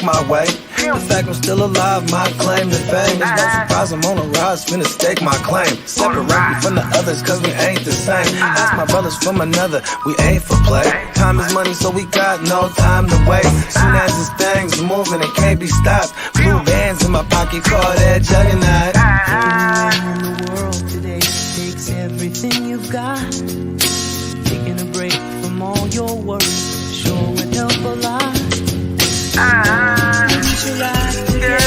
my way. The fact I'm still alive, my claim to fame. It's no surprise I'm on a rise, finna stake my claim. Separate me from the others, cause we ain't the same. Ask my brothers from another, we ain't for play. Time is money, so we got no time to waste. Soon as this thing's moving, it can't be stopped. Blue bands in my pocket, call that juggernaut. In the world today takes everything you've got. Taking a break from all your work sure would help a lot. Put your life together.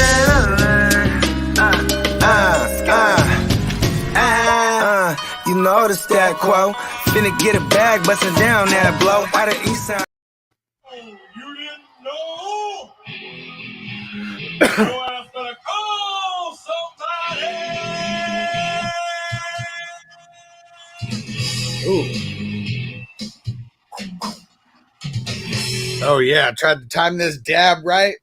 You know the stat quo. Finna get a bag, bustin' down that blow. Out of East Side. Oh, you didn't know? Your ass better call somebody. Ooh. Oh, yeah. Tried to time this dab right.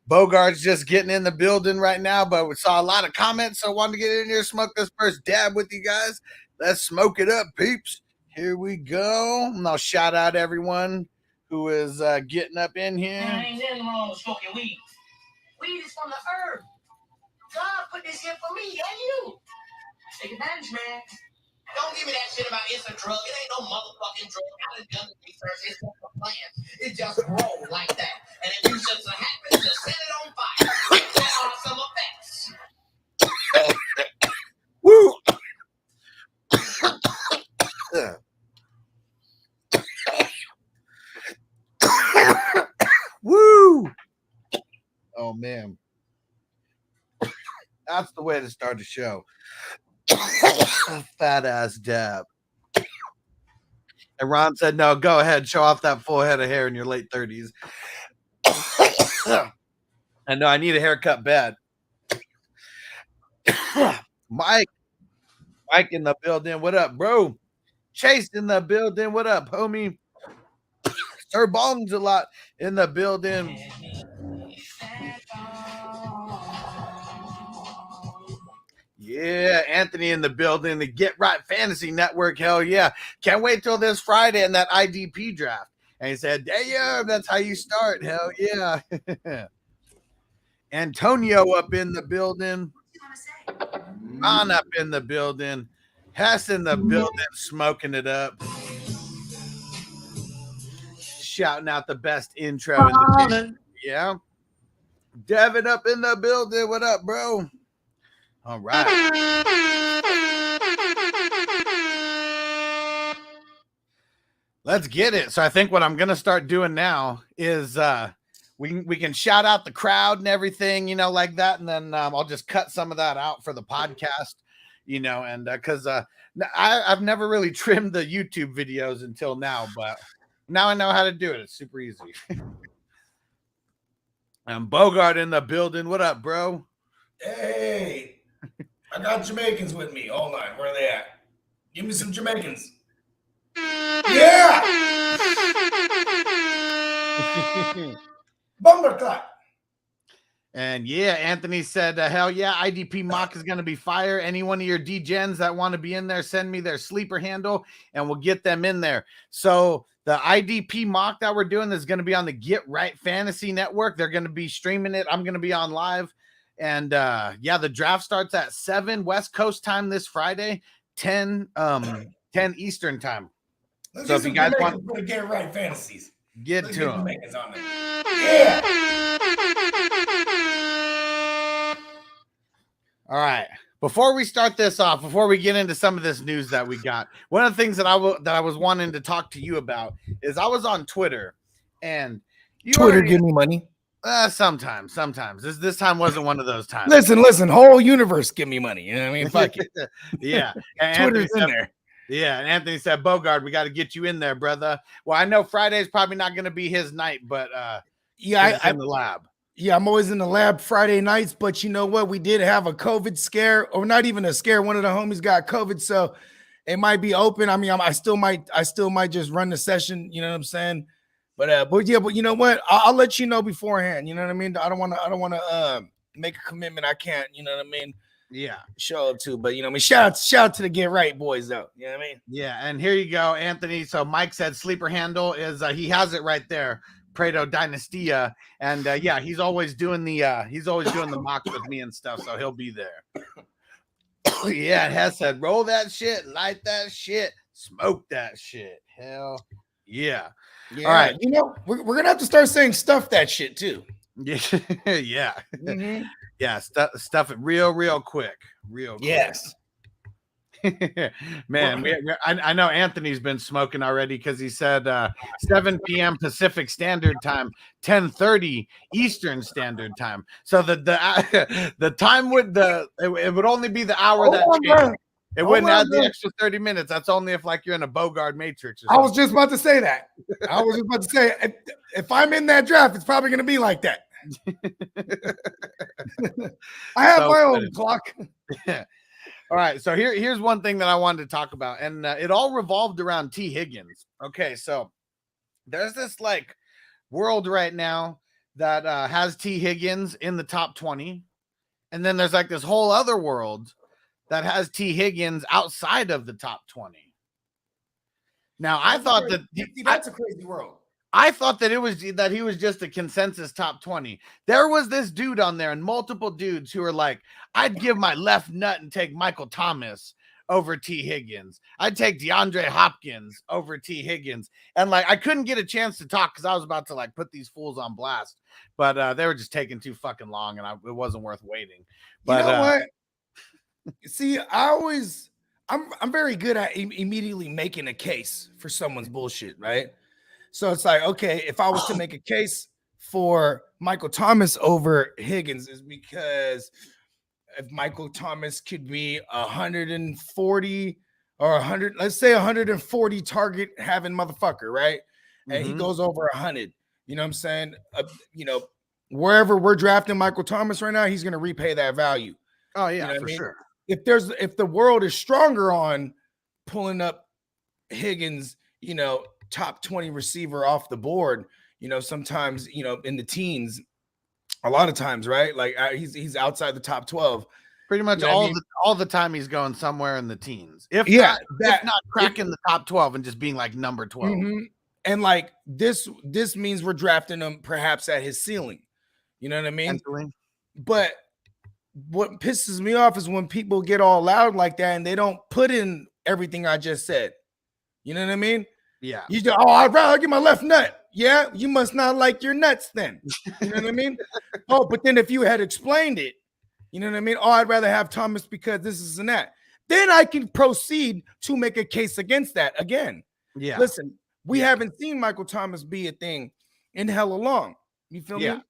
Bogard's just getting in the building right now, but we saw a lot of comments, so I wanted to get in here, smoke this first dab with you guys. Let's smoke it up, peeps. Here we go. And I'll shout out everyone who is getting up in here. Man, ain't nothing wrong with smoking weed. Weed is from the earth. God put this here for me and you. Take advantage, man. Don't give me that shit about it's a drug. It ain't no motherfucking drug. I done done the research. It's just a plant. It just grows like that. And if you just so happen to set it on fire, there are some effects. Woo! Woo! Oh, man. That's the way to start the show. Fat ass dab. And Ron said, no, go ahead. Show off that full head of hair in your late 30s. I know I need a haircut bad. Mike in the building. What up, bro? Chase in the building. What up, homie? Sir Bongs a lot in the building. Yeah, Anthony in the building. The Get Right Fantasy Network. Hell yeah. Can't wait till this Friday and that IDP draft. And he said, damn, that's how you start. Hell yeah. Antonio up in the building. Ron up in the building. Hess in the building, smoking it up. Shouting out the best intro in the game. Yeah. Devin up in the building. What up, bro? All right. Let's get it. So I think what I'm going to start doing now is we can shout out the crowd and everything, you know, like that. And then I'll just cut some of that out for the podcast, you know, and because I've never really trimmed the YouTube videos until now, but now I know how to do it. It's super easy. And Bogard in the building. What up, bro? Hey. I got Jamaicans with me. Hold on. Where are they at? Give me some Jamaicans. Yeah! Bumper clap. And yeah, Anthony said, hell yeah, IDP mock is going to be fire. Any one of your DGens that want to be in there, send me their sleeper handle and we'll get them in there. So the IDP mock that we're doing is going to be on the Get Right Fantasy Network. They're going to be streaming it. I'm going to be on live. And yeah, the draft starts at 7 West Coast time this Friday, 10 Eastern time. Let's so if you guys want to Get Right Fantasies, get to them. Yeah. All right. Before we start this off, before we get into some of this news that we got, one of the things that I was wanting to talk to you about is I was on Twitter, and Twitter give me money. Sometimes. This time wasn't one of those times. Listen. Whole universe give me money. You know what I mean? Fuck it. Yeah. And Twitter's in there. Yeah. And Anthony said, Bogard, we got to get you in there, brother. Well, I know Friday's probably not going to be his night, but yeah, I'm in the lab. Yeah, I'm always in the lab Friday nights, but you know what? We did have a COVID scare, or not even a scare. One of the homies got COVID, so it might be open. I mean, I still might just run the session. You know what I'm saying? But you know what? I'll let you know beforehand. You know what I mean? I don't want to make a commitment I can't. You know what I mean? Yeah, show up to. But you know, what I mean, shout out to the Get Right boys, though. You know what I mean? Yeah, and here you go, Anthony. So Mike said sleeper handle is he has it right there. Prado Dynastia, and yeah, he's always doing the mocks with me and stuff, so he'll be there. Yeah, it has said, roll that shit, light that shit, smoke that shit. Hell yeah. Yeah. All right. You know, we're gonna have to start saying stuff that shit too. Yeah. Yeah. Mhm. Yeah. Stuff it real quick. Real quick. Yes. Man, I know Anthony's been smoking already because he said 7 p.m. Pacific Standard Time, 10:30 Eastern Standard Time. So the time would it would only be the hour that changed. It wouldn't add the extra 30 minutes. That's only if like you're in a Bogard matrix. I was just about to say that. I was just about to say if I'm in that draft, it's probably gonna be like that. I have my own clock. All right, so here's one thing that I wanted to talk about, and it all revolved around T. Higgins. Okay, so there's this like world right now that has T. Higgins in the top 20, and then there's like this whole other world that has T. Higgins outside of the top 20. Now, I thought that's a crazy world. I thought that he was just a consensus top 20. There was this dude on there and multiple dudes who were like, I'd give my left nut and take Michael Thomas over T. Higgins. I'd take DeAndre Hopkins over T. Higgins. And like, I couldn't get a chance to talk because I was about to like put these fools on blast, but they were just taking too fucking long and it wasn't worth waiting. But you know what? See, I'm very good at immediately making a case for someone's bullshit, right? So it's like, okay, if I was to make a case for Michael Thomas over Higgins, is because if Michael Thomas could be 140 or 100, let's say 140 target having motherfucker, right? And he goes over 100. You know what I'm saying? You know, wherever we're drafting Michael Thomas right now, he's going to repay that value. Oh yeah, you know for sure. If the world is stronger on pulling up Higgins, you know, top 20 receiver off the board, you know, sometimes, you know, in the teens, a lot of times, right? Like he's outside the top 12. Pretty much all the time he's going somewhere in the teens. If not cracking the top 12 and just being like number 12. And like this means we're drafting him perhaps at his ceiling. You know what I mean? But what pisses me off is when people get all loud like that and they don't put in everything I just said. You know what I mean? Yeah. You go, I'd rather get my left nut. Yeah, you must not like your nuts then. You know what I mean? Oh, but then if you had explained it, you know what I mean? Oh, I'd rather have Thomas because this is and that. Then I can proceed to make a case against that again. Yeah. Listen, we haven't seen Michael Thomas be a thing in hella long. You feel me?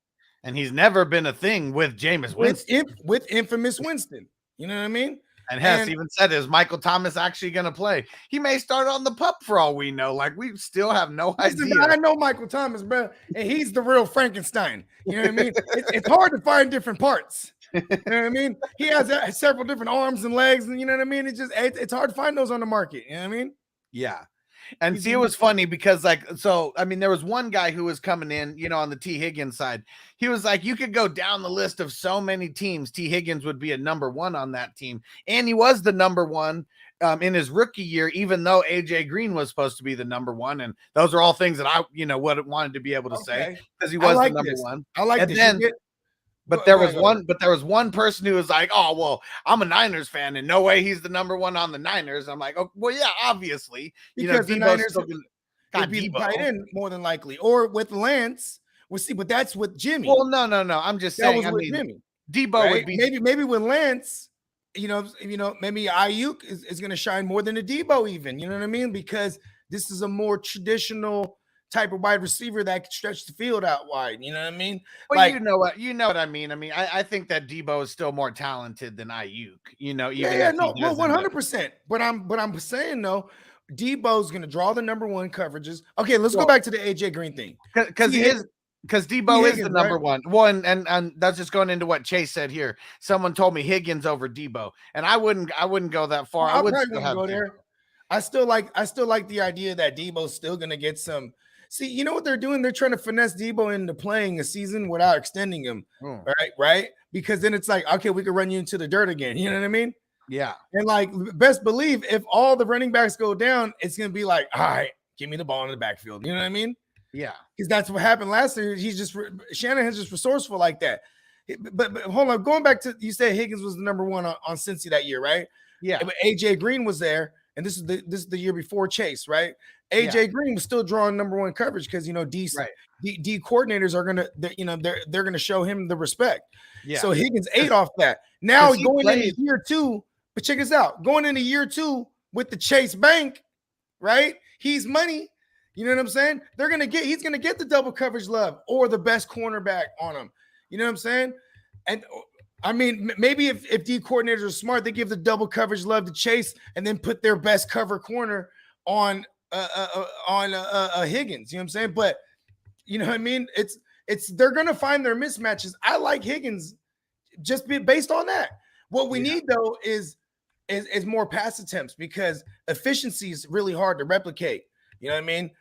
And he's never been a thing with Jameis Winston. With infamous Winston. You know what I mean? And Hess even said, is Michael Thomas actually going to play? He may start on the pup for all we know. Like, we still have no idea. I know Michael Thomas, bro, and he's the real Frankenstein. You know what I mean? It's hard to find different parts. You know what I mean? He has several different arms and legs, and you know what I mean? It's hard to find those on the market. You know what I mean? Yeah. And see, it was funny because, like, so, I mean, there was one guy who was coming in, you know, on the T. Higgins side. He was like, you could go down the list of so many teams. T. Higgins would be a number one on that team. And he was the number one in his rookie year, even though AJ Green was supposed to be the number one. And those are all things that I, you know, wanted to be able to say because he was the number one. I like this. Then, but there was one person who was like, oh, well, I'm a Niners fan and no way he's the number one on the Niners. I'm like, oh, well, yeah, obviously. Because the Niners would be tight end more than likely. Or with Lance, we'll see, but that's with Jimmy. Well, no. I'm just saying, Jimmy. Debo would be maybe with Lance, you know, maybe Ayuk is going to shine more than a Debo even, you know what I mean? Because this is a more traditional type of wide receiver that can stretch the field out wide. You know what I mean? Well, like, you know what I mean. I mean, I think that Debo is still more talented than Ayuk. You know, even 100%. But I'm saying though, Debo's gonna draw the number one coverages. Okay, let's go back to the AJ Green thing because Debo is the number one. And that's just going into what Chase said here. Someone told me Higgins over Debo, and I wouldn't go that far. I would still have go there. I still like the idea that Debo's still gonna get some. See, you know what they're doing? They're trying to finesse Debo into playing a season without extending him, right? Because then it's like, okay, we can run you into the dirt again. You know what I mean? Yeah. And like, best believe if all the running backs go down, it's going to be like, all right, give me the ball in the backfield. You know what I mean? Yeah. Because that's what happened last year. Shanahan's just resourceful like that. But hold on, going back to, you said Higgins was the number one on Cincy that year, right? Yeah. But AJ Green was there, and this is the year before Chase, right? AJ Green was still drawing number one coverage because D coordinators are gonna they're gonna show him the respect. Yeah. So Higgins ate off that. Now going into year 2, but check this out, going into year 2 with the Chase Bank, right? He's money. You know what I'm saying? He's gonna get the double coverage love or the best cornerback on him. You know what I'm saying? And I mean, maybe if D coordinators are smart, they give the double coverage love to Chase and then put their best cover corner on Higgins. You know what I'm saying? But you know what I mean? It's they're gonna find their mismatches. I like Higgins just based on that. What we need though is more pass attempts because efficiency is really hard to replicate. You know what I mean?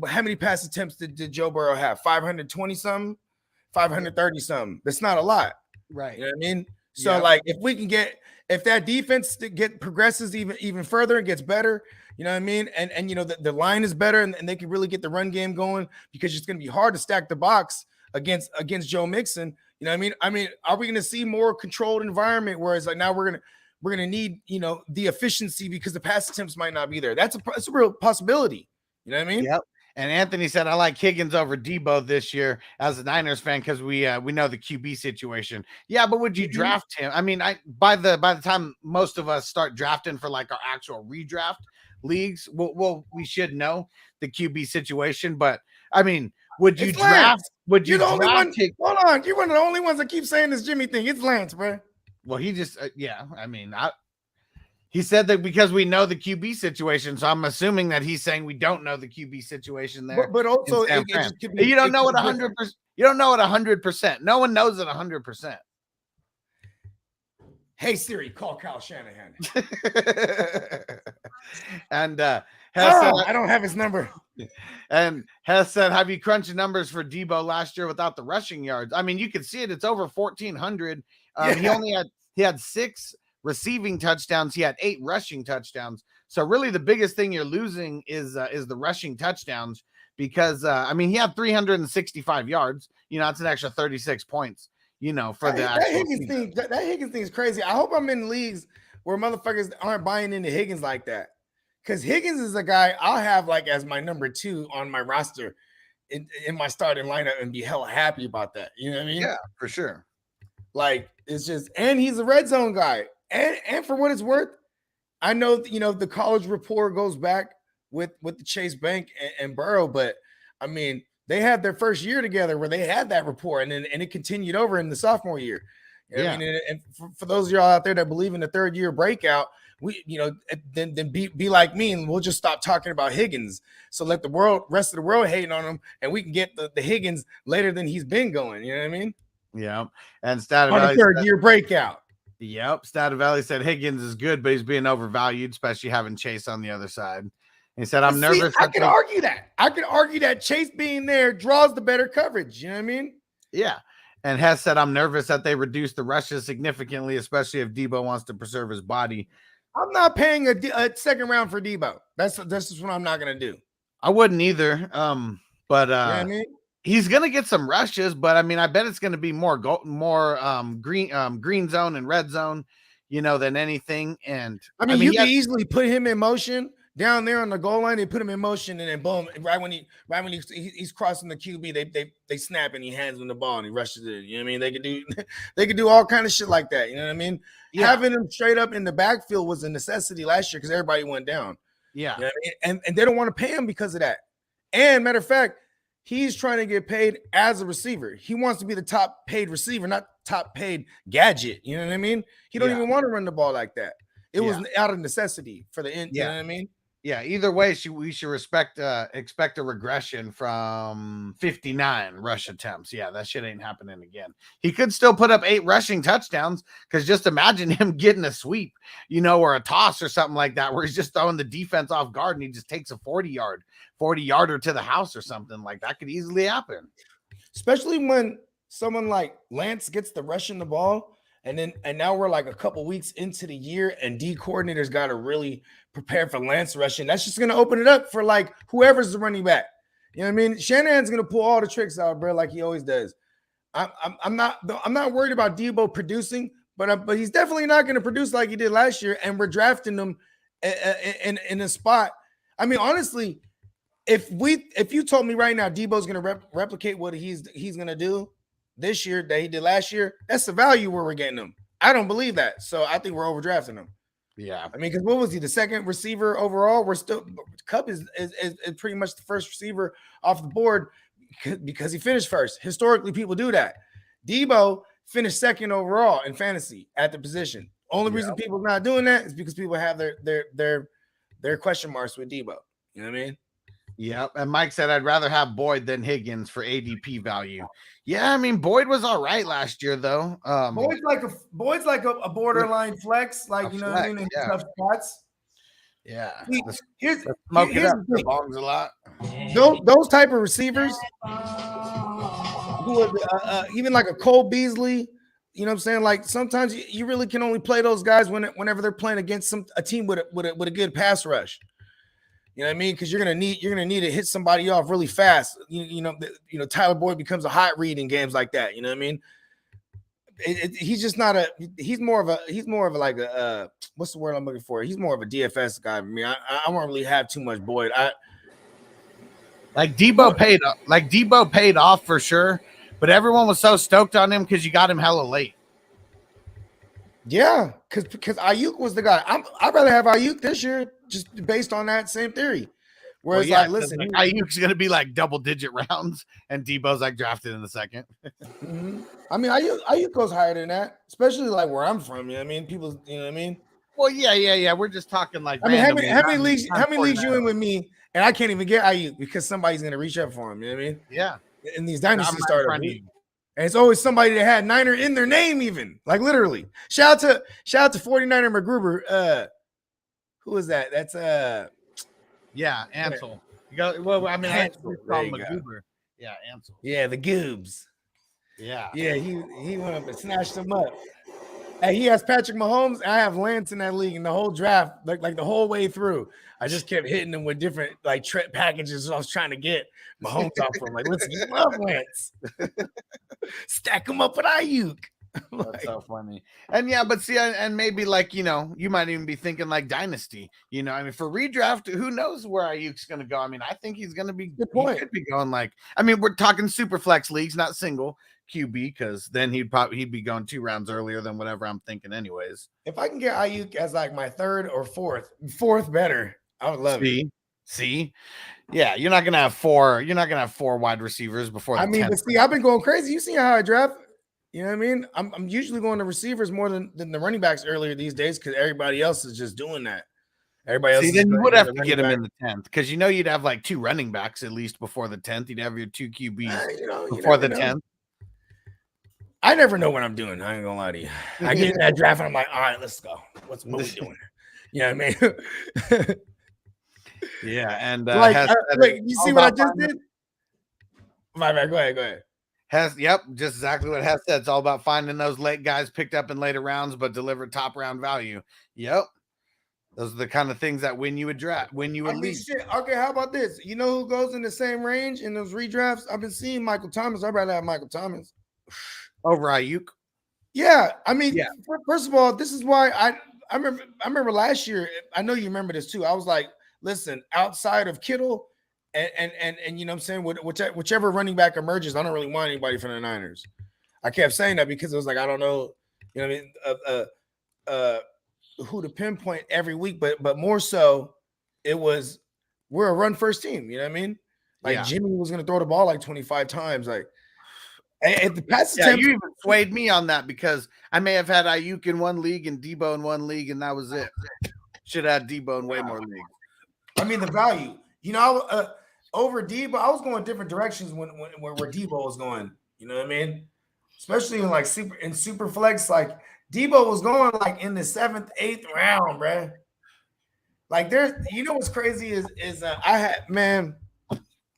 How many pass attempts did Joe Burrow have? 520 something, 530 something. That's not a lot. Right. You know what I mean? So like if that defense progresses even further and gets better, you know what I mean? And the line is better and they can really get the run game going because it's going to be hard to stack the box against Joe Mixon. You know what I mean? Are we going to see more controlled environment where it's like now we're going to need, the efficiency because the pass attempts might not be there. That's a real possibility. You know what I mean? Yep. And Anthony said, I like Higgins over Debo this year as a Niners fan because we know the QB situation. Yeah, but would you draft him? I mean, by the time most of us start drafting for like our actual redraft leagues, we should know the QB situation. But I mean, would you draft? Would you? You're the only one. Hold on, you're one of the only ones that keep saying this Jimmy thing. It's Lance, bro. Well, he just I mean, he said that because we know the QB situation, so I'm assuming that he's saying we don't know the QB situation there. But also, you don't know it 100%. You don't know it 100%. No one knows it 100%. Hey Siri, call Kyle Shanahan. And I don't have his number. And Hess said, have you crunched the numbers for Debo last year without the rushing yards? I mean, you can see it. It's over 1,400. He had 6 receiving touchdowns. He had 8 rushing touchdowns. So really the biggest thing you're losing is the rushing touchdowns because he had 365 yards. It's an extra 36 points, for that Higgins thing. That Higgins thing is crazy. I hope I'm in leagues where motherfuckers aren't buying into Higgins like that. Because Higgins is a guy I'll have like as my number 2 on my roster in my starting lineup and be hella happy about that. You know what I mean? Yeah, for sure. Like it's just, and he's a red zone guy. And for what it's worth, I know the college rapport goes back with the Chase Bank and Burrow, but I mean they had their first year together where they had that rapport, and it continued over in the sophomore year. You know what I mean? And for those of y'all out there that believe in the third year breakout, we then be like me and we'll just stop talking about Higgins. So let the rest of the world hating on him, and we can get the Higgins later than he's been going. You know what I mean? Yeah. And Static on the third year breakout. Yep. Stativelli said Higgins is good, but he's being overvalued, especially having Chase on the other side. He said, I'm nervous. I can argue that. I can argue that Chase being there draws the better coverage. You know what I mean? Yeah. And Hess said, I'm nervous that they reduce the rushes significantly, especially if Debo wants to preserve his body. I'm not paying a second round for Debo. That's just what I'm not going to do. I wouldn't either. But you know what I mean? He's going to get some rushes, but I mean, I bet it's going to be more green zone and red zone, than anything. And I mean you can easily put him in motion down there on the goal line. They put him in motion, and then boom, right when he's crossing the QB, they snap and he hands him the ball and he rushes it. You know what I mean? They could do all kind of shit like that. You know what I mean? Yeah. Having him straight up in the backfield was a necessity last year because everybody went down. Yeah, you know what I mean? And they don't want to pay him because of that. And matter of fact, he's trying to get paid as a receiver. He wants to be the top paid receiver, not top paid gadget. You know what I mean? He don't even want to run the ball like that. It was out of necessity for the end. You know what I mean? Yeah. Either way, we should expect a regression from 59 rush attempts. Yeah, that shit ain't happening again. He could still put up 8 rushing touchdowns because just imagine him getting a sweep, or a toss or something like that, where he's just throwing the defense off guard and he just takes a 40-yarder to the house or something like that. Could easily happen, especially when someone like Lance gets the rushing the ball. And now we're like a couple weeks into the year, and D coordinators got to really prepare for Lance rushing. That's just going to open it up for like whoever's the running back. You know what I mean? Shanahan's gonna pull all the tricks out, bro, like he always does. I'm not worried about Debo producing, but he's definitely not going to produce like he did last year. And we're drafting him in a spot. I mean, honestly, if you told me right now Debo's going to replicate what he's going to do this year that he did last year, that's the value where we're getting him. I don't believe that, so I think we're overdrafting him. Yeah, I mean, because what was he, the second receiver overall? We're still Cup is pretty much the first receiver off the board because he finished first. Historically, people do that. Debo finished second overall in fantasy at the position. Only reason people are not doing that is because people have their question marks with Debo. You know what I mean? Yep. And Mike said, I'd rather have Boyd than Higgins for ADP value. Yeah, I mean, Boyd was all right last year, though. Boyd's like a borderline flex, like, you know what I mean, in tough spots. Yeah. Here's Smoke it up. the thing. Bongs a lot. Those type of receivers who are even like a Cole Beasley, you know what I'm saying? Like sometimes you really can only play those guys whenever they're playing against a team with a good pass rush. You know what I mean? Because you're gonna need to hit somebody off really fast. You know, Tyler Boyd becomes a hot read in games like that. You know what I mean? He's just not a. He's more of a like a what's the word I'm looking for? He's more of a DFS guy for me. I don't really have too much Boyd. Like Debo paid off for sure, but everyone was so stoked on him because you got him hella late. Yeah, because Ayuk was the guy. I'd rather have Ayuk this year, just based on that same theory. Whereas, listen, Ayuk's gonna be like double-digit rounds, and Debo's like drafted in the second. Mm-hmm. I mean, Ayuk goes higher than that, especially like where I'm from. You know what I mean? People, you know what I mean? Well, yeah. We're just talking like. I mean, how many leagues you in with me, and I can't even get Ayuk because somebody's gonna reach up for him. You know what I mean? Yeah. In these dynasty starters. And it's always somebody that had Niner in their name, even like literally. Shout out to 49er McGruber. Who is that? That's Ansel. You go well. I mean, Ansel. McGruber. Yeah, Ansel. Yeah, the Goobs. Yeah. He went up and snatched him up. Hey, he has Patrick Mahomes. I have Lance in that league, and the whole draft, like the whole way through, I just kept hitting him with different like packages I was trying to get Mahomes off from. Like, listen, you love Lance. Stack him up with Ayuk. That's so funny. And but see, and maybe like, you might even be thinking like dynasty, I mean, for redraft, who knows where Ayuk's going to go? I mean, I think he's going to be, good point. He could be going like, I mean, we're talking super flex leagues, not single QB, because then he'd be going 2 rounds earlier than whatever I'm thinking anyways. If I can get Ayuk as like my third or fourth better, I would love it. See, yeah, you're not gonna have 4 wide receivers before. I mean, but see, I've been going crazy. You see how I draft? You know what I mean? I'm usually going to receivers more than the running backs earlier these days because everybody else is just doing that. Everybody else. See, then you would have to get him in the 10th because you'd have like 2 running backs at least before the 10th. You'd have your 2 QBs before the 10th. I never know what I'm doing. I ain't gonna lie to you. I get in that draft and I'm like, all right, let's go. What we doing? You know what I mean? Yeah, and you see what I just did? My bad. Go ahead. Just exactly what Hess said. It's all about finding those late guys picked up in later rounds, but deliver top round value. Yep. Those are the kind of things that win you a draft, lead. Okay, how about this? You know who goes in the same range in those redrafts? I've been seeing Michael Thomas. I'd rather have Michael Thomas over Ayuk. Yeah, I mean, first of all, this is why I remember last year. I know you remember this too. I was like, listen, outside of Kittle and you know what I'm saying, whichever running back emerges, I don't really want anybody from the Niners. I kept saying that because it was like, I don't know, you know what I mean, who to pinpoint every week, but more so, it was we're a run first team. You know what I mean? Like Jimmy was going to throw the ball like 25 times, like. And the pass attempt, you even swayed me on that because I may have had Ayuk in one league and Debo in one league, and that was it. Should have had Debo in way more leagues. I mean, the value, over Debo, I was going different directions where Debo was going. You know what I mean? Especially in like super flex, like Debo was going like in the 7th, 8th round, bro. Like what's crazy is I had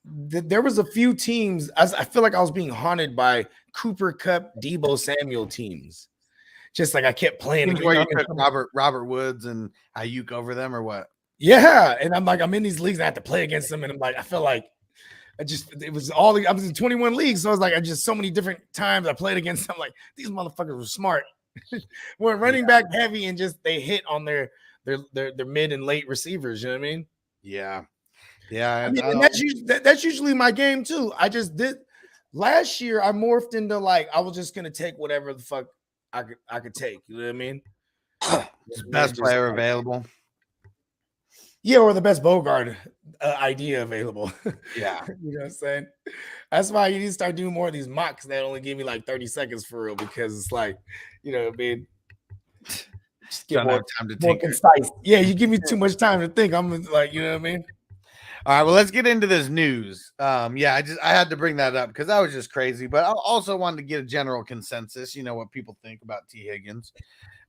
there was a few teams. I feel like I was being haunted by Cooper Kupp, Debo Samuel teams. Just like I kept playing. Where you took Robert Woods and Ayuk over them, or what? Yeah, and I'm in these leagues. I have to play against them, and I'm like, I feel like I was in 21 leagues, so I was like, so many different times I played against them. Like, these motherfuckers were smart. We're running back heavy and just they hit on their mid and late receivers. You know what I mean? Yeah. Yeah. I mean, and that's usually my game too. I just did last year. I morphed into like I was just gonna take whatever the fuck I could take. You know what I mean? Best player available. Yeah, or the best Bogard idea available. Yeah. You know what I'm saying? That's why you need to start doing more of these mocks that only give me like 30 seconds for real, because it's like, you know, just get more time to more concise. Yeah, you give me too much time to think. I'm like, you know what I mean? All right, well, let's get into this news. I had to bring that up because that was just crazy, but I also wanted to get a general consensus, you know, what people think about T. Higgins.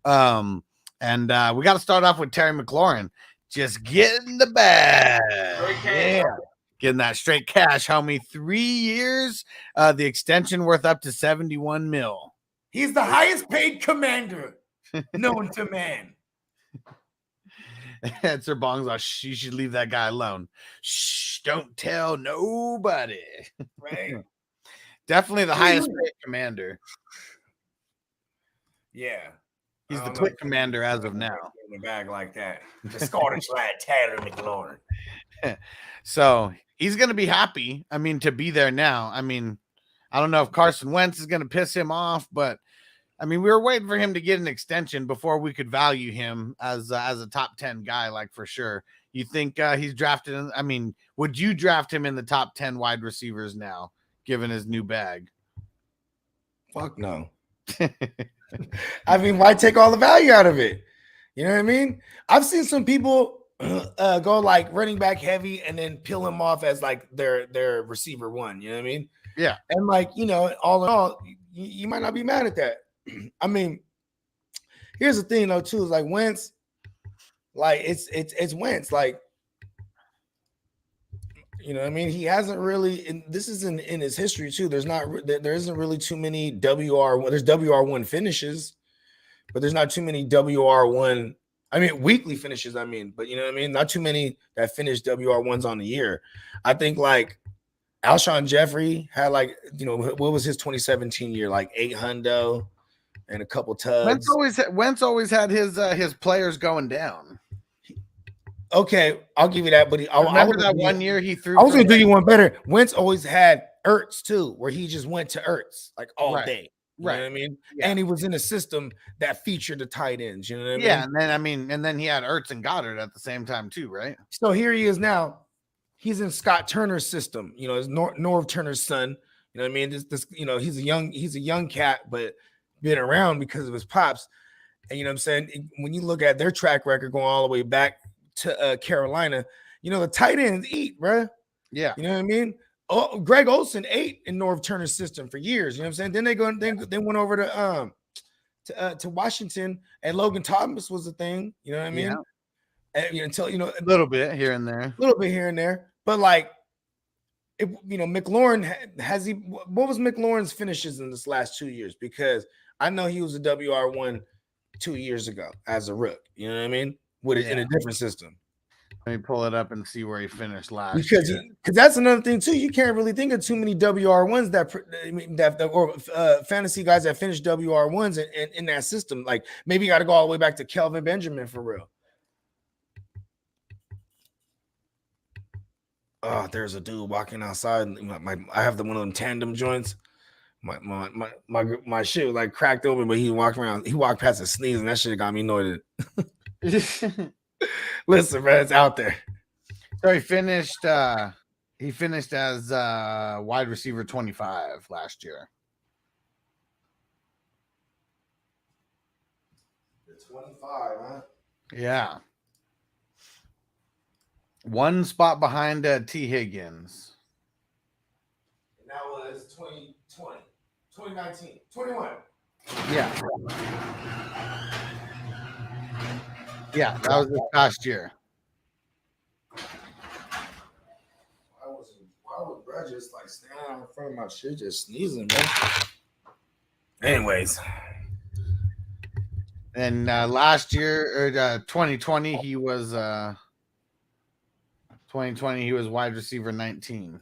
And we got to start off with Terry McLaurin. Just getting the bag. Yeah. Getting that straight cash, homie. 3 years, the extension worth up to 71 mil. He's the highest paid commander known to man. And Sir Bong's like, you should leave that guy alone. Shh, don't tell nobody. Right. Definitely the highest paid commander. Yeah. He's the quick commander as of now. In the bag like that. The Scottish lad, Terry McLaurin. So he's going to be happy. I mean, to be there now. I mean, I don't know if Carson Wentz is going to piss him off, but I mean, we were waiting for him to get an extension before we could value him as a top 10 guy, like for sure. You think he's drafted? I mean, would you draft him in the top 10 wide receivers now, given his new bag? Fuck no. I mean, why take all the value out of it? You know what I mean? I've seen some people go like running back heavy and then peel him off as like their receiver one. You know what I mean? Yeah. And like, you know, all in all, you might not be mad at that. I mean, here's the thing though, too, is like Wentz, like it's Wentz, like, you know what I mean? He hasn't really, and this is in his history too. There isn't really too many there's WR1 finishes, but there's not too many WR1, I mean, weekly finishes, I mean, but you know what I mean? Not too many that finish WR1s on the year. I think like Alshon Jeffrey had like, you know, what was his 2017 year? Like 8 hundo and a couple tugs. Wentz always had his players going down. Okay, I'll give you that. But I remember that one year he threw. I was going to do you one better. Wentz always had Ertz too, where he just went to Ertz like all day. You know what I mean? Yeah. And he was in a system that featured the tight ends. You know what I mean? Yeah, and then he had Ertz and Goddard at the same time too, right? So here he is now. He's in Scott Turner's system. You know, it's Norv Turner's son. You know what I mean? This you know, he's a young cat, but been around because of his pops. And you know what I'm saying? When you look at their track record going all the way back to Carolina, you know, the tight ends eat, bro. Yeah. You know what I mean? Oh, Greg Olsen ate in Norv Turner's system for years. You know what I'm saying? Then they went over to Washington, and Logan Thomas was a thing. You know what I mean? Yeah. And, until, you know, a little bit here and there. But like, you know, McLaurin what was McLaurin's finishes in this last 2 years? Because I know he was a WR1 2 years ago as a rook. You know what I mean? In a different system. Let me pull it up and see where he finished last. Because that's another thing too. You can't really think of too many WR1s or fantasy guys that finished WR1s in that system. Like maybe you got to go all the way back to Kelvin Benjamin for real. Oh, there's a dude walking outside. I have one of them tandem joints. My shit was like cracked open, but he walked around. He walked past a sneeze, and that shit got me annoyed. Listen, man, it's out there. So he finished as wide receiver 25 last year. The 25, huh? Yeah. One spot behind T. Higgins. And that was 2020, 2019, 21. Yeah. Yeah, that was this past year. Why would bro just like stand out in front of my shit just sneezing, man? Anyways. And last year, or 2020, he was wide receiver 19.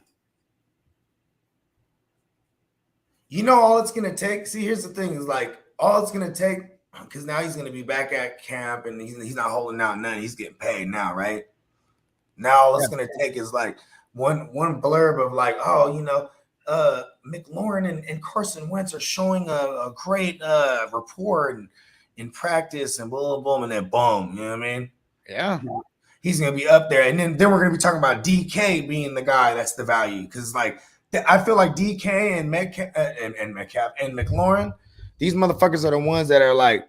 You know, all it's gonna take. See, here's the thing: is like all it's gonna take because now he's gonna be back at camp and he's not holding out none. He's getting paid now, right? Now all it's gonna take is like one blurb of like, oh, McLaurin and Carson Wentz are showing a great rapport in practice and blah blah blah, and then boom, you know what I mean? Yeah. He's gonna be up there, and then we're gonna be talking about DK being the guy that's the value because like I feel like DK and Metcalf and McLaurin, these motherfuckers are the ones that are like,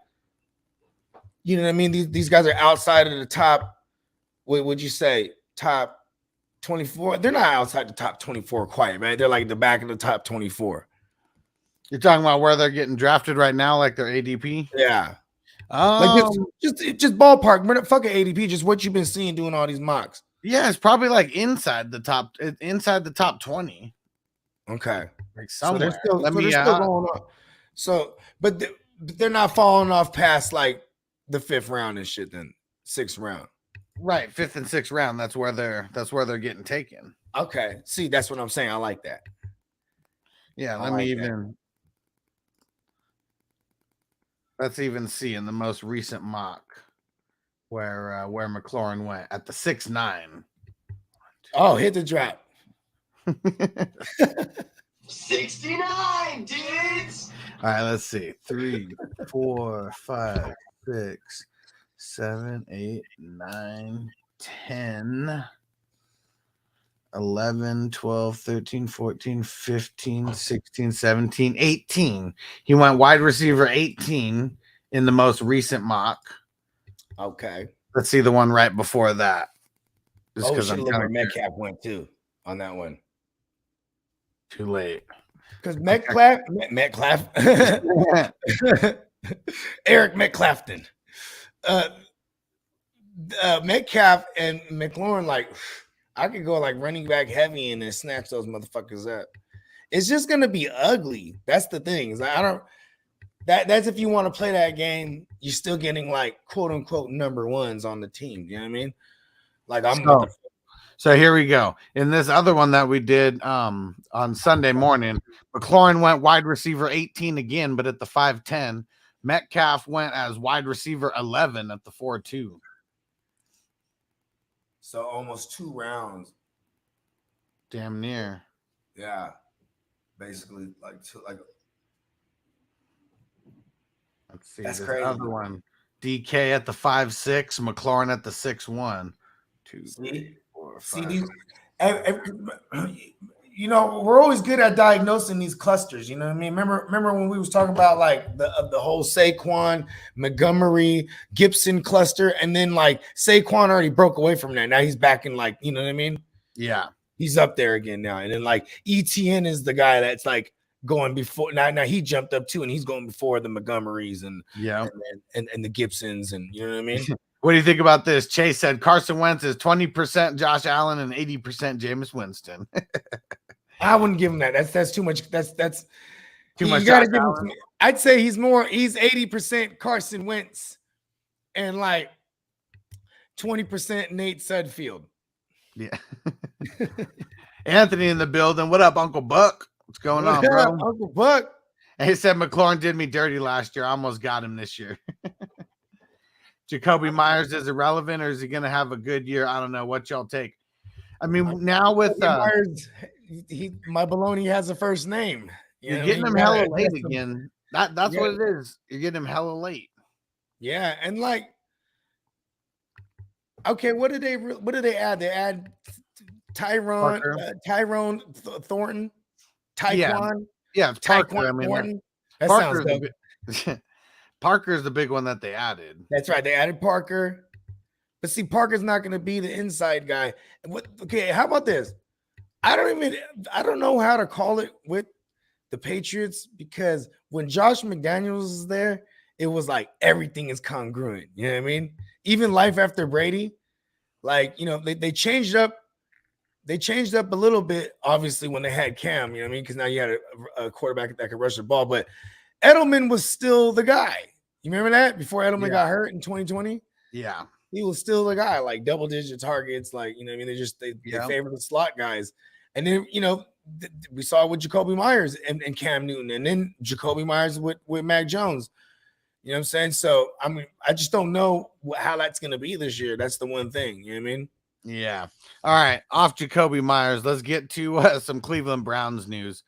you know what I mean? These guys are outside of the top. What would you say? Top 24? They're not outside the top 24 quite, right? They're like the back of the top 24. You're talking about where they're getting drafted right now, like their ADP? Yeah. Like just ballpark. We're not fucking ADP, just what you've been seeing doing all these mocks. Yeah, it's probably like inside the top 20. Okay. Like somewhere. So they're still going on. So, but they're not falling off past like the 5th round and shit, then 6th round. Right, 5th and 6th round. That's where they're getting taken. Okay. See, that's what I'm saying. I like that. Yeah, let's even see in the most recent mock where McLaurin went at the 6'9". Oh, hit the drop. 69, dudes. All right, let's see. 3, 4, 5, 6, 7, 8, 9, 10, 11, 12, 13, 14, 15, 16, 17, 18. He went wide receiver 18 in the most recent mock. Okay. Let's see the one right before that. Just because I'm kind of Metcalf went too on that one. Too late. Because Metcalf. Eric Metcalfton. Metcalf and McLaurin, like, I could go like running back heavy and then snatch those motherfuckers up. It's just gonna be ugly. That's the thing. Is I don't. That's if you want to play that game, you're still getting like quote unquote number ones on the team. You know what I mean? Like So here we go. In this other one that we did on Sunday morning, McLaurin went wide receiver 18 again, but at the 5'10. Metcalf went as wide receiver 11 at the 4'2. So almost 2 rounds. Damn near. Yeah. Basically like 2 like. Let's see. That's this crazy. Other one. DK at the 5'6, McLaurin at the 6'1. 2, 3, 4, 5. See these, we're always good at diagnosing these clusters. You know what I mean? Remember when we was talking about like the whole Saquon, Montgomery, Gibson cluster, and then like Saquon already broke away from that. Now he's back in like, you know what I mean? Yeah, he's up there again now. And then like ETN is the guy that's like going before. Now he jumped up too, and he's going before the Montgomerys and the Gibsons, and you know what I mean? What do you think about this? Chase said Carson Wentz is 20% Josh Allen and 80% Jameis Winston. I wouldn't give him that. That's too much. That's too much. You gotta give him. I'd say he's 80% Carson Wentz and like 20% Nate Sudfeld. Yeah. Anthony in the building. What up, Uncle Buck? What's going on, bro? Uncle Buck. And he said McLaurin did me dirty last year. I almost got him this year. Jacoby Myers is irrelevant, or is he going to have a good year? I don't know. What y'all take? I mean, now with Myers, my baloney has a first name. You're getting him hella late again. That's what it is. You're getting him hella late. Yeah, and like, okay, what did they add? They add Tyrone Thornton, Tyquan. Yeah, Tyquan Thornton. That sounds good. Parker's the big one that they added. That's right. They added Parker. But see, Parker's not going to be the inside guy. Okay, how about this? I don't know how to call it with the Patriots, because when Josh McDaniels is there, it was like everything is congruent. You know what I mean? Even life after Brady, like, they changed up. They changed up a little bit, obviously, when they had Cam, you know what I mean? Because now you had a quarterback that could rush the ball, but Edelman was still the guy. You remember that before Edelman got hurt in 2020? Yeah. He was still the guy, like double-digit targets. Like, you know what I mean? They favor the slot guys. And then, we saw it with Jacoby Myers and Cam Newton, and then Jacoby Myers with Mac Jones. You know what I'm saying? So, I mean, I just don't know how that's going to be this year. That's the one thing. You know what I mean? Yeah. All right. Off Jacoby Myers. Let's get to some Cleveland Browns news.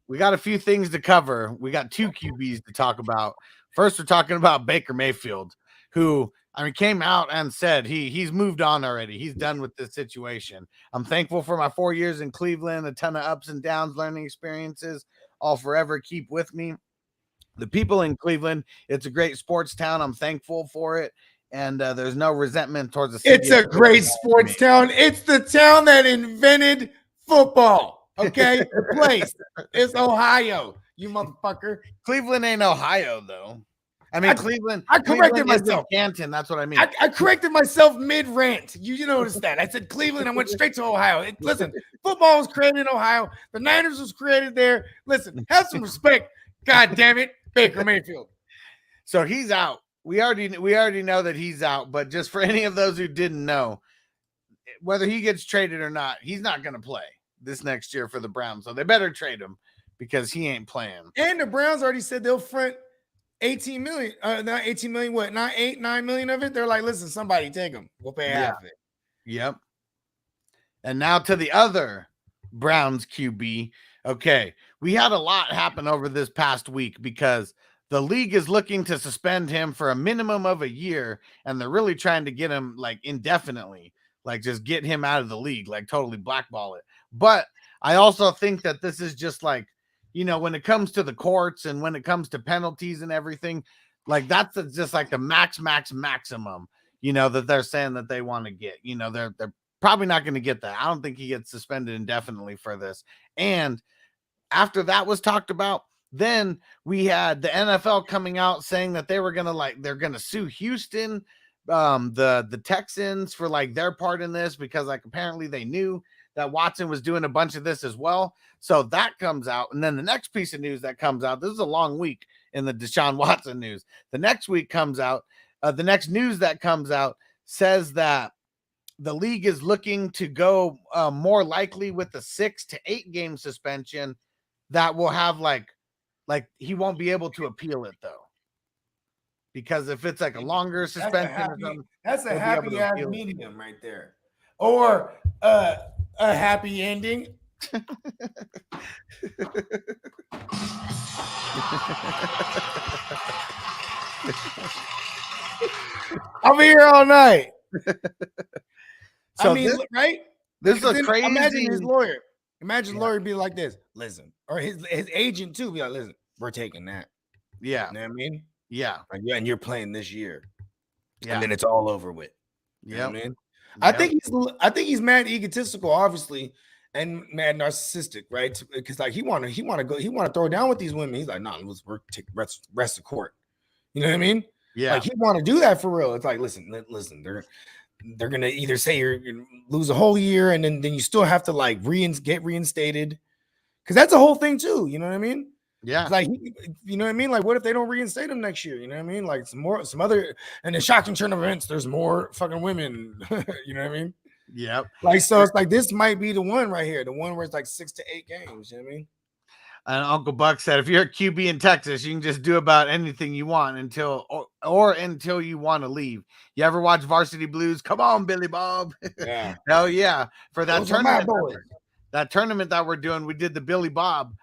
We got a few things to cover. We got 2 QBs to talk about. First, we're talking about Baker Mayfield, who, I mean, came out and said he's moved on already. He's done with this situation. I'm thankful for my 4 years in Cleveland, a ton of ups and downs, learning experiences. I'll forever keep with me. The people in Cleveland, it's a great sports town. I'm thankful for it. And there's no resentment towards the city. It's a great sports town. It's the town that invented football. Okay? The place. It's Ohio, you motherfucker. Cleveland ain't Ohio, though. I mean, Cleveland. I corrected Cleveland myself. Canton. That's what I mean. I corrected myself mid-rant. You noticed that. I said Cleveland. I went straight to Ohio. Listen, football was created in Ohio. The Niners was created there. Listen, have some respect. God damn it. Baker Mayfield. So he's out. We already know that he's out, but just for any of those who didn't know, whether he gets traded or not, he's not going to play this next year for the Browns. So they better trade him because he ain't playing. And the Browns already said they'll front 18 million. Not 18 million, what? Not 9 million of it. They're like, listen, somebody take him. We'll pay half of it. Yep. And now to the other Browns QB. Okay. We had a lot happen over this past week because the league is looking to suspend him for a minimum of a year, and they're really trying to get him like indefinitely, like just get him out of the league, like totally blackball it. But I also think that this is just like, you know, when it comes to the courts and when it comes to penalties and everything, like that's just like the maximum, you know, that they're saying that they want to get. You know, they're probably not going to get that. I don't think he gets suspended indefinitely for this. And after that was talked about, then we had the NFL coming out saying that they were going to they're going to sue Houston, the Texans for like their part in this, because like apparently they knew that Watson was doing a bunch of this as well. So that comes out. And then the next piece of news that comes out, this is a long week in the Deshaun Watson news. The next week comes out. The next news that comes out says that the league is looking to go more likely with the 6 to 8 game suspension that will have like he won't be able to appeal it though. Because if it's like a longer suspension, that's a happy ass medium right there. Or a happy ending. I'll be here all night. So I mean, right? This is a crazy. Imagine his lawyer. Imagine his lawyer be like this. Listen, or his agent too. Be like, listen, we're taking that. Yeah, you know what I mean. Yeah, and you're playing this year. Yeah, and then it's all over with. Yeah, I mean, I think he's mad egotistical, obviously, and mad narcissistic, right? Because like he want to throw down with these women. He's like, nah, let's work, take rest of court. You know what I mean? Yeah, like he want to do that for real. It's like, listen, they're gonna either say you're lose a whole year, and then you still have to like get reinstated, because that's a whole thing too. You know what I mean? Yeah, it's like, you know what I mean? Like, what if they don't reinstate him next year? You know what I mean? Like some other, and in shocking turn of events, there's more fucking women. You know what I mean? Yep. Like, so it's like this might be the one right here, the one where it's like 6 to 8 games. You know what I mean? And Uncle Buck said, if you're a QB in Texas, you can just do about anything you want until you want to leave. You ever watch Varsity Blues? Come on, Billy Bob. Yeah. Hell yeah. For that Those tournament, that we're doing, we did the Billy Bob.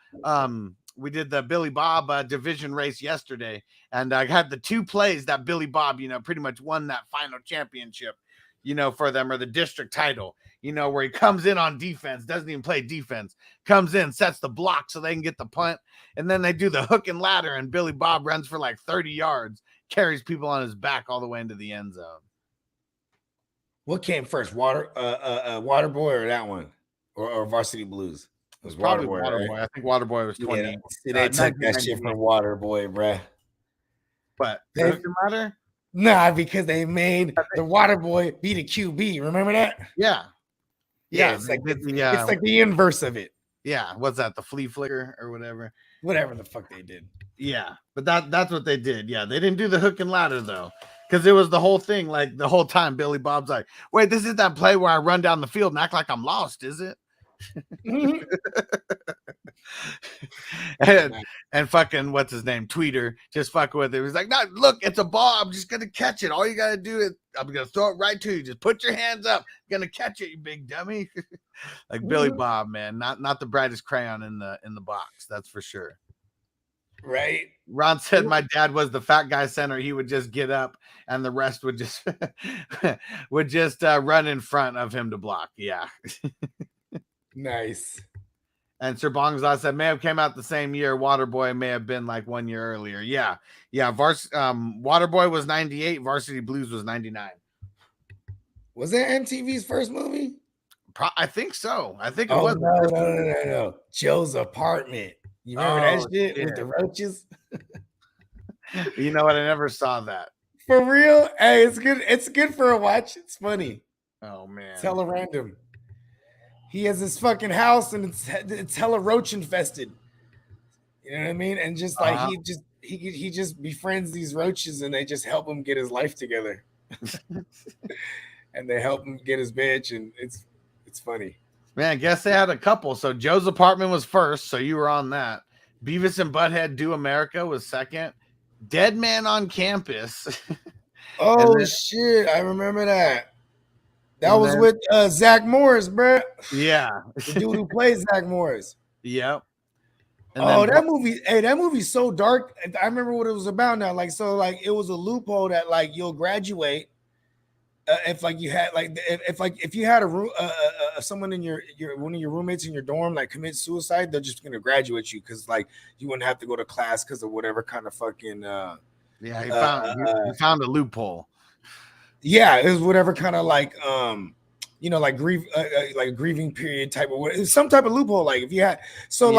We did the Billy Bob division race yesterday. And I had the 2 plays that Billy Bob, you know, pretty much won that final championship, you know, for them, or the district title, you know, where he comes in on defense, doesn't even play defense, comes in, sets the block so they can get the punt. And then they do the hook and ladder, and Billy Bob runs for like 30 yards, carries people on his back all the way into the end zone. What came first, Water Boy or that one, or Varsity Blues? It was Probably Waterboy. Waterboy. Right? I think Waterboy was 20. Yeah, see, they took that shit from Waterboy, bruh. But does it matter? Nah, because they made the Waterboy be the QB. Remember that? Yeah. Yeah, it's like the inverse of it. Yeah. What's that? The flea flicker or whatever? Whatever the fuck they did. Yeah. But that's what they did. Yeah. They didn't do the hook and ladder though. Because it was the whole thing. Like the whole time Billy Bob's like, wait, this is that play where I run down the field and act like I'm lost, is it? and fucking what's his name, Tweeter, just fucking with it. He's like, no, look, it's a ball. I'm just gonna catch it. All you gotta do is I'm gonna throw it right to you. Just put your hands up. I'm gonna catch it, you big dummy. Like Billy Bob, man. Not the brightest crayon in the box, that's for sure. Right. Ron said my dad was the fat guy center. He would just get up and the rest would just run in front of him to block. Yeah. Nice. And Sir Bongzla said may have came out the same year. Waterboy may have been like 1 year earlier. Yeah. Waterboy was 98. Varsity Blues was 99. Was that MTV's first movie? I think so. I think it was. No. Joe's Apartment. You remember that shit with the roaches? You know what? I never saw that. For real? Hey, it's good. It's good for a watch. It's funny. Oh man. It's hella random. He has this fucking house and it's hella roach infested. You know what I mean? And just like he just befriends these roaches and they just help him get his life together. And they help him get his bitch, and it's funny. Man, I guess they had a couple. So Joe's Apartment was first, so you were on that. Beavis and Butthead Do America was second. Dead Man on Campus. Oh shit, I remember that. That was with Zach Morris, bro. Yeah. The dude who plays Zach Morris. Yep. And that movie, that movie's so dark. I remember what it was about now. Like, so like it was a loophole that like you'll graduate. If you had someone in your one of your roommates in your dorm like commit suicide, they're just gonna graduate you because like you wouldn't have to go to class because of whatever kind of fucking he found a loophole. Yeah, it was whatever kind of like like grieving period type of some type of loophole. Like if you had so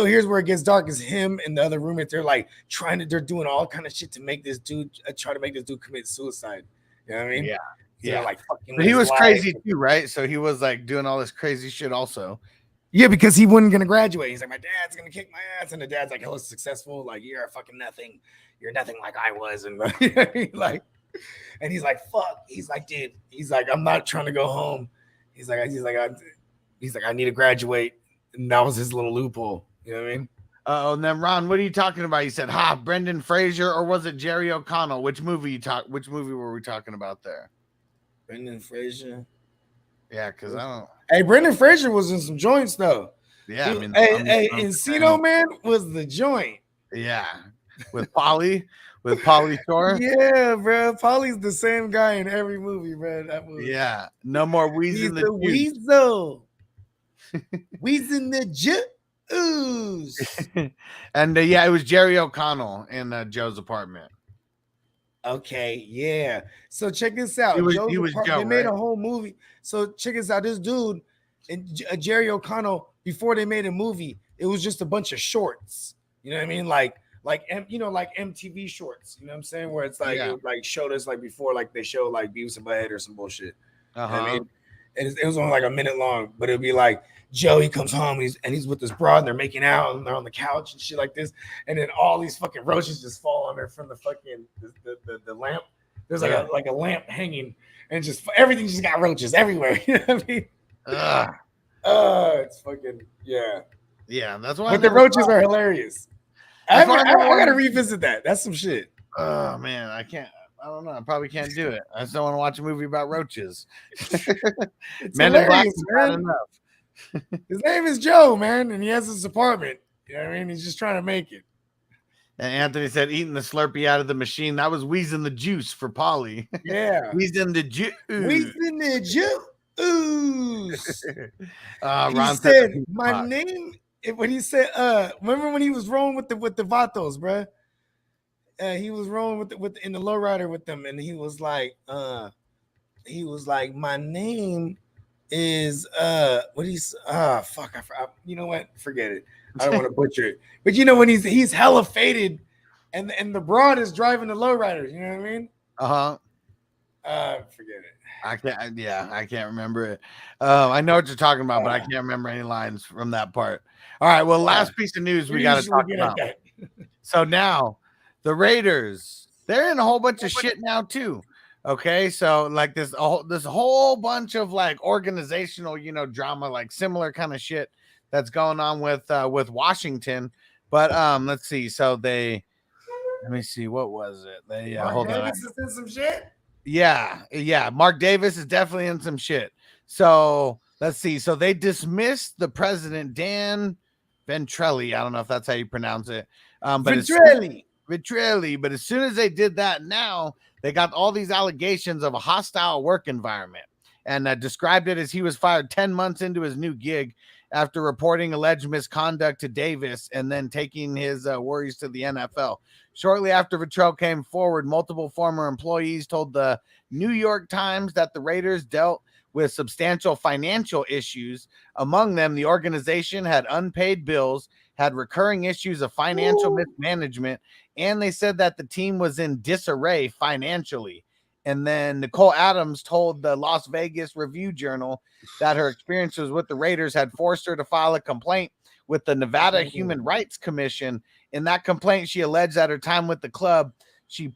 here's where it gets dark is him and the other roommate, they're like they're doing all kind of shit to make this dude commit suicide. You know what I mean? Yeah. So Yeah. like fucking he was crazy too, right? So he was like doing all this crazy shit also. Yeah, because he wasn't gonna graduate. He's like, my dad's gonna kick my ass, and the dad's like, hella successful. Like, you're a fucking nothing. You're nothing like I was, and like, and he's like, fuck. He's like, dude. He's like, I'm not trying to go home. He's like, I need to graduate, and that was his little loophole. You know what I mean? And then Ron, what are you talking about? You said, Brendan Fraser, or was it Jerry O'Connell? Which movie were we talking about there? Brendan Fraser. Yeah, because I don't. Hey, Brendan Fraser was in some joints though. Yeah, I mean, Encino Man was the joint. Yeah, with Pauly Shore. Yeah, bro. Pauly's the same guy in every movie, bro. That movie. Yeah, no more Weez in the Weasel. Weez in the juice. And it was Jerry O'Connell in Joe's Apartment. Okay, yeah. So check this out. He was Joe, they made a whole movie. So check this out. This dude and Jerry O'Connell, before they made a movie, it was just a bunch of shorts. You know what I mean? Like MTV shorts. You know what I'm saying? Where it's like it like showed us like before, like they show like Beavis and Butthead or some bullshit. You know what I mean? And it was only like a minute long, but it'd be like Joe, he comes home, he's with this broad, and they're making out, and they're on the couch and shit like this, and then all these fucking roaches just fall on there from the fucking the lamp. There's like a lamp hanging, and just everything just got roaches everywhere. You know what I mean? It's fucking yeah. That's why. But the roaches are hilarious. I gotta revisit that. That's some shit. Oh man, I can't. I don't know. I probably can't do it. I just don't want to watch a movie about roaches. Men in Black is not enough. His name is Joe, man, and he has his apartment. You know what I mean? He's just trying to make it. And Anthony said, eating the Slurpee out of the machine. That was wheezing the juice for Pauly. Yeah. Wheezing the juice. Wheezing the juice. Ron he said, my name, when he said, remember when he was rolling with the Vatos, bro? He was rolling with in the lowrider with them, and he was like, my name is what he's fuck, you know what? Forget it. I don't want to butcher it. But you know when he's hella faded, and the broad is driving the lowrider. You know what I mean? Forget it. I can't remember it. I know what you're talking about, but I can't remember any lines from that part. All right, well, last piece of news we got to talk about. So now the Raiders, they're in a whole bunch of shit now too. Okay, so like this whole bunch of like organizational, drama, like similar kind of shit that's going on with Washington. But let's see. So let me see, what was it? They Mark hold on. Davis is in some shit. Yeah. Mark Davis is definitely in some shit. So let's see. So they dismissed the president, Dan Ventrelli. I don't know if that's how you pronounce it. Ventrelli. But as soon as they did that, now they got all these allegations of a hostile work environment, and described it as he was fired 10 months into his new gig after reporting alleged misconduct to Davis and then taking his worries to the NFL. Shortly after Ventrell came forward, multiple former employees told the New York Times that the Raiders dealt with substantial financial issues. Among them, the organization had unpaid bills, had recurring issues of financial mismanagement, and they said that the team was in disarray financially. And then Nicole Adams told the Las Vegas Review-Journal that her experiences with the Raiders had forced her to file a complaint with the Nevada Human Rights Commission. In that complaint, she alleged that her time with the club, she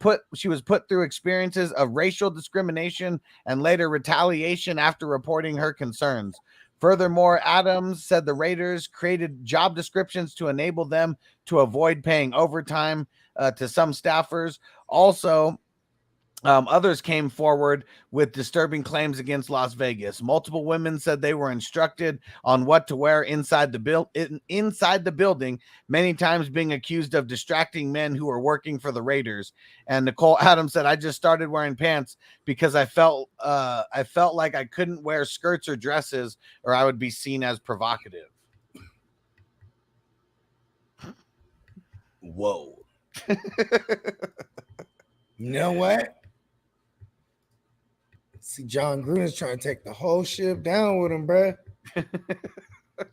was put through experiences of racial discrimination and later retaliation after reporting her concerns. Furthermore, Adams said the Raiders created job descriptions to enable them to avoid paying overtime to some staffers. Also, others came forward with disturbing claims against Las Vegas. Multiple women said they were instructed on what to wear inside the building, many times being accused of distracting men who were working for the Raiders. And Nicole Adams said, "I just started wearing pants because I felt like I couldn't wear skirts or dresses or I would be seen as provocative." Whoa. You know what? See, John Gruden's trying to take the whole ship down with him, bro.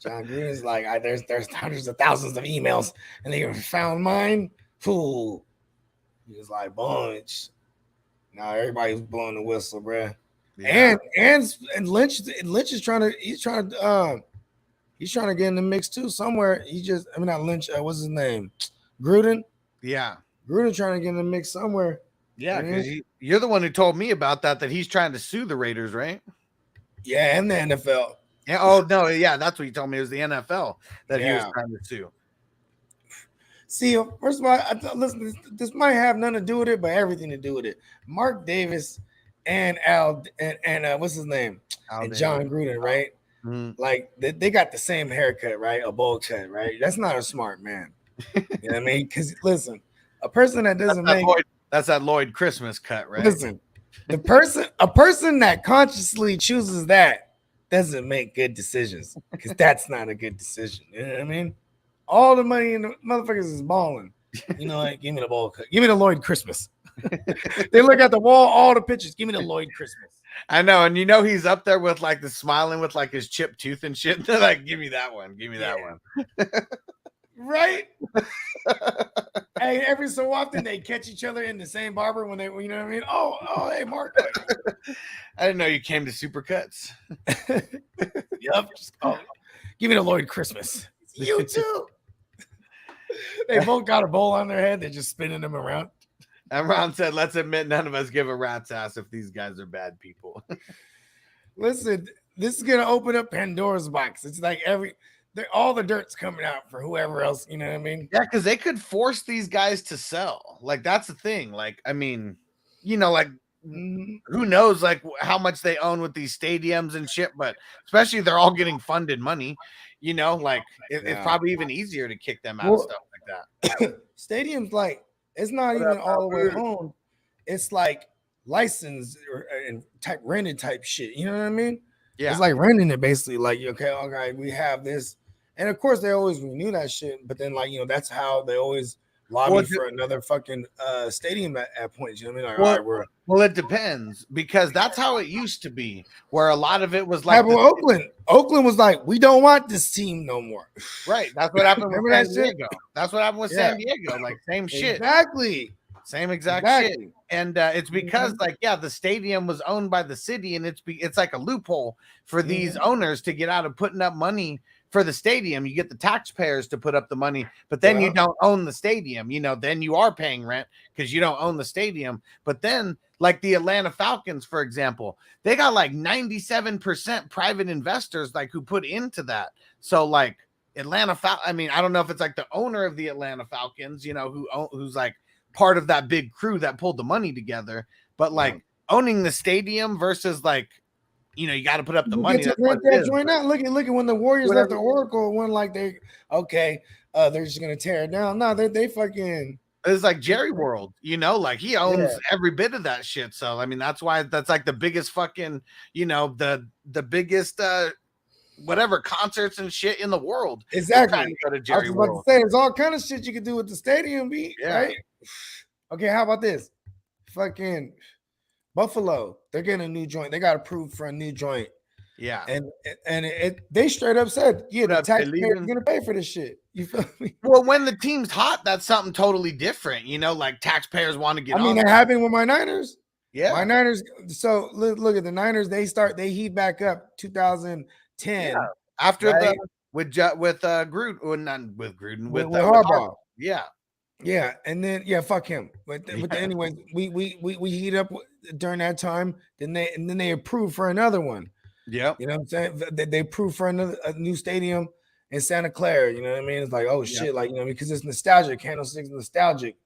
John Gruden's like, there's hundreds of thousands of emails, and they found mine. Fool. He was like, bunch. Now everybody's blowing the whistle, bro. Yeah. And Lynch is trying to get in the mix too somewhere. Not Lynch. What's his name? Gruden. Yeah, Gruden trying to get in the mix somewhere. Yeah, because you're the one who told me about that he's trying to sue the Raiders, right? Yeah, and the NFL. Yeah. Oh no, yeah, that's what you told me. It was the NFL that he was trying to sue. See, first of all, listen, this might have nothing to do with it, but everything to do with it. Mark Davis and what's his name? And John Gruden, right? Mm-hmm. Like they got the same haircut, right? A bowl cut, right? That's not a smart man. You know what I mean? Because listen, a person that doesn't that's that Lloyd Christmas cut, right? Listen, a person that consciously chooses that doesn't make good decisions because that's not a good decision. You know what I mean? All the money in the motherfuckers is balling. You know what? Give me the bowl cut. Give me the Lloyd Christmas. They look at the wall, all the pictures. Give me the Lloyd Christmas. I know, and he's up there with like the smiling with like his chipped tooth and shit. They're like, give me that one. Give me that one. Right? Hey, every so often they catch each other in the same barber when they, you know what I mean? Oh, hey, Mark. I didn't know you came to Supercuts. Yep. Give me the Lloyd Christmas. You too. They both got a bowl on their head. They're just spinning them around. And Ron said, let's admit none of us give a rat's ass if these guys are bad people. Listen, this is going to open up Pandora's box. It's like all the dirt's coming out for whoever else, you know what I mean? Yeah, because they could force these guys to sell. Like, that's the thing. Like, I mean, like, who knows, like, how much they own with these stadiums and shit, but especially they're all getting funded money, like, it's probably even easier to kick them out and stuff like that. Stadiums, like, it's not even all the way owned. It's like licensed and rented type shit. You know what I mean? Yeah. It's like renting it basically. Like, okay, we have this. And of course, they always renew that shit. But then, like, that's how they always lobby for another fucking stadium at points. You know what I mean? Like, well, it depends because that's how it used to be, where a lot of it was like Oakland was like, we don't want this team no more. Right. That's what happened with San Diego. That's what happened with San Diego. Like, same shit. Exactly. Same exact shit. And it's because the stadium was owned by the city, and it's like a loophole for these owners to get out of putting up money for the stadium, you get the taxpayers to put up the money, but then you don't own the stadium. Then you are paying rent because you don't own the stadium. But then, like the Atlanta Falcons, for example, they got like 97% private investors like who put into that. So like I mean, I don't know if it's like the owner of the Atlanta Falcons, who's like part of that big crew that pulled the money together, but like owning the stadium versus like, you got to put up the money. Look at when the Warriors left the Oracle, when like they're just gonna tear it down. No, they fucking. It's like Jerry World, like he owns every bit of that shit. So I mean, that's why that's like the biggest fucking, the biggest whatever concerts and shit in the world. Exactly. Go to Jerry I was about World. to say, there's all kind of shit you can do with the stadium, right? Okay, how about this? Fucking Buffalo, they're getting a new joint. They got approved for a new joint. Yeah. And they straight up said, the taxpayers are gonna pay for this shit. You feel me? Well, when the team's hot, that's something totally different. Like taxpayers want to get. I mean, it happened with my Niners. Yeah, my Niners. So look at the Niners. They heat back up 2010 after with Gruden, not with Gruden, with Harbaugh. Yeah, and then fuck him. But anyways, we heat up during that time. Then they approved for another one. Yeah, you know what I'm saying? They approved for a new stadium in Santa Clara. You know what I mean? It's like, oh shit, like because it's nostalgic. Candlestick's nostalgic.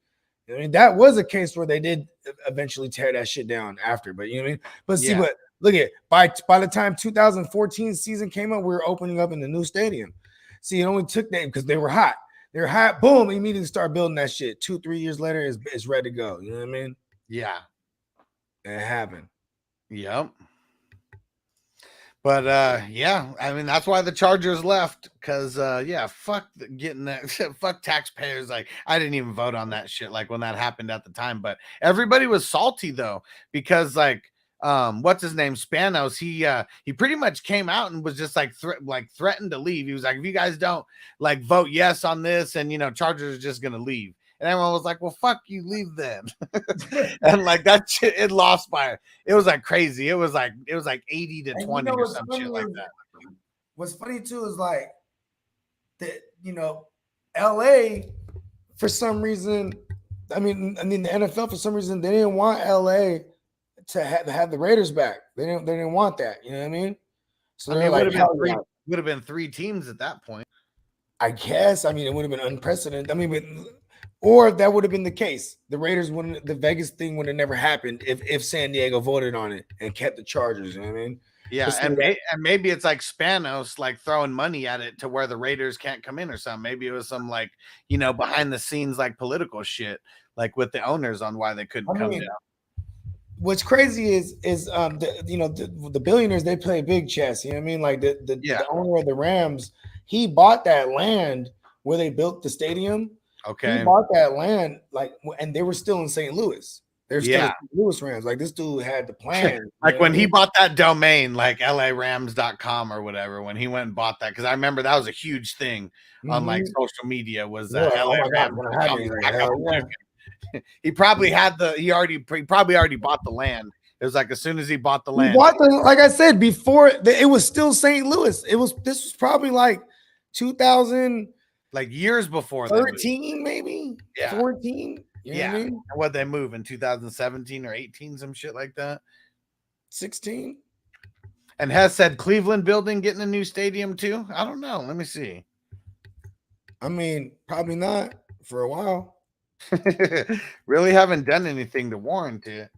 I mean, that was a case where they did eventually tear that shit down after. But you know what I mean? But see, but look at by the time 2014 season came up, we were opening up in the new stadium. See, it only took that because they were hot. They're hot. Boom! Immediately start building that shit. 2-3 years later, it's ready to go. You know what I mean? Yeah, it happened. Yep. But I mean that's why the Chargers left because fuck getting that fuck taxpayers. Like I didn't even vote on that shit like when that happened at the time, but everybody was salty though because like what's his name Spanos he pretty much came out and was just like threatened to leave. He was like, if you guys don't like vote yes on this, and Chargers are just gonna leave. And everyone was like, well, fuck you, leave then. And like that shit, it lost by it was like crazy. It was like 80-20 or some shit like that. What's funny too is like that, LA for some reason, I mean the NFL for some reason they didn't want LA to have the Raiders back. They didn't want that. You know what I mean? So it would have been 3 teams at that point. I guess. I mean, it would have been unprecedented. I mean, or that would have been the case. The Vegas thing would have never happened if San Diego voted on it and kept the Chargers. You know what I mean? Yeah, and maybe it's like Spanos like throwing money at it to where the Raiders can't come in or something. Maybe it was some like behind the scenes like political shit like with the owners on why they couldn't come down. What's crazy is the billionaires, they play big chess. You know what I mean? Like the owner of the Rams, he bought that land where they built the stadium. Okay, he bought that land and they were still in St. Louis. They're still St. Louis Rams. Like this dude had the plan. Like when he bought that domain, like LARams.com or whatever, when he went and bought that, because I remember that was a huge thing on like social media was LA Rams. He probably had he probably already bought the land. It was like as soon as he bought the land, like I said before, it was still St. Louis. This was probably like 2000, like years before 13, maybe 14. You know what I mean? What they move in 2017 or 18, some shit like that. 16. And has said Cleveland building getting a new stadium too. I don't know. Let me see. I mean, probably not for a while. Really haven't done anything to warrant it.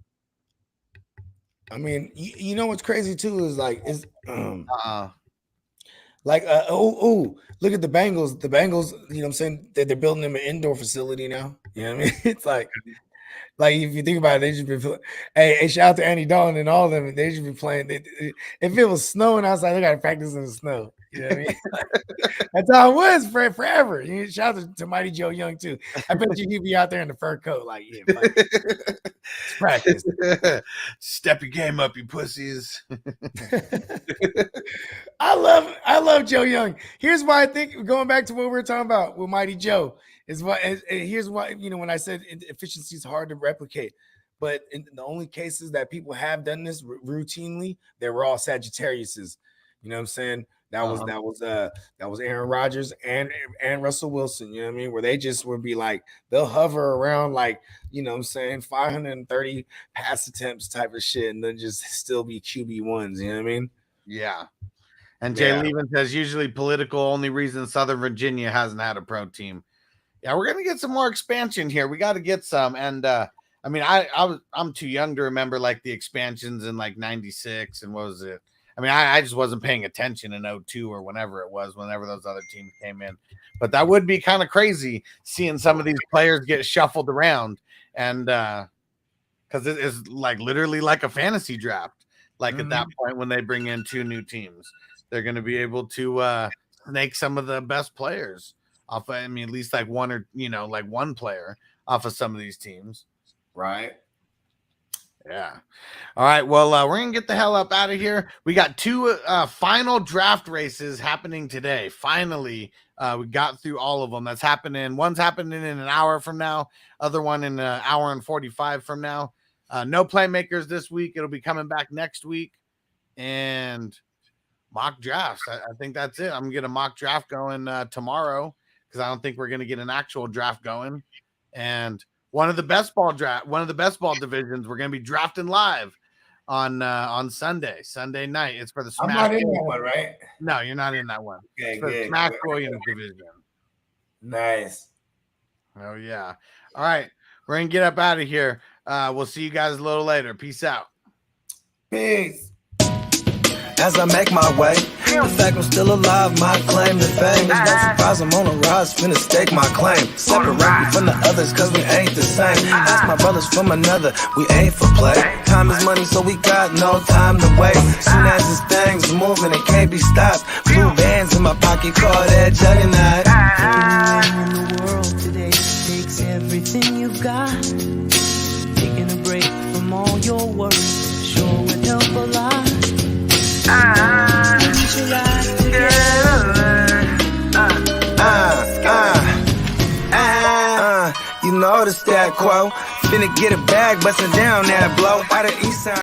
I mean, you know what's crazy too is like look at the Bengals. The Bengals, you know what I'm saying, they're building them an indoor facility now. You know what I mean? It's like if you think about it, they should be hey, shout out to Andy Dalton and all of them. They should be playing. If it was snowing outside, they got to practice in the snow. You know what I mean? That's how it was forever. Shout out to Mighty Joe Young too. I bet he'd be out there in the fur coat, like it's practice. Step your game up, you pussies. I love Joe Young. Here's why I think, going back to what we were talking about with Mighty Joe, here's why when I said efficiency is hard to replicate. But in the only cases that people have done this routinely, they were all Sagittariuses. You know what I'm saying? That was Aaron Rodgers and Russell Wilson. You know what I mean? Where they just would be like, they'll hover around like, you know what I'm saying, 530 pass attempts type of shit, and then just still be QB1s. You know what I mean? Yeah. And Jay Levin says usually political, only reason Southern Virginia hasn't had a pro team. Yeah, we're gonna get some more expansion here. We got to get some. And I mean, I'm too young to remember like the expansions in like 96 and what was it? I mean, I just wasn't paying attention in 02 or whenever it was, whenever those other teams came in. But that would be kind of crazy seeing some of these players get shuffled around. And because it is like literally like a fantasy draft. Like at that point, when they bring in 2 new teams, they're going to be able to snake some of the best players off. I mean, at least like one or, like one player off of some of these teams. Right. Yeah. All right. Well, we're going to get the hell up out of here. We got 2 final draft races happening today. Finally, we got through all of them. That's happening. One's happening in an hour from now. Other one in an hour and 45 from now. No playmakers this week. It'll be coming back next week. And mock drafts. I think that's it. I'm going to get a mock draft going tomorrow because I don't think we're going to get an actual draft going. And one of the best ball divisions, we're going to be drafting live on Sunday night. It's for the Smash. I'm not in that one, right? No, you're not in that one. Okay, it's for the Smash Williams division. Nice. Oh yeah. All right, we're going to get up out of here. We'll see you guys a little later. Peace out. Peace. As I make my way, the fact I'm still alive, my claim to fame. It's no surprise I'm on a rise, finna stake my claim. Separate me from the others, cause we ain't the same. Ask my brothers from another, we ain't for play. Time is money, so we got no time to waste. Soon as this thing's moving, it can't be stopped. Blue bands in my pocket, call that juggernaut. In the world today takes everything you've got. Taking a break from all your work sure would help a lot. You know the stat quo. Finna get a bag, bustin' down that blow. Out of East Side.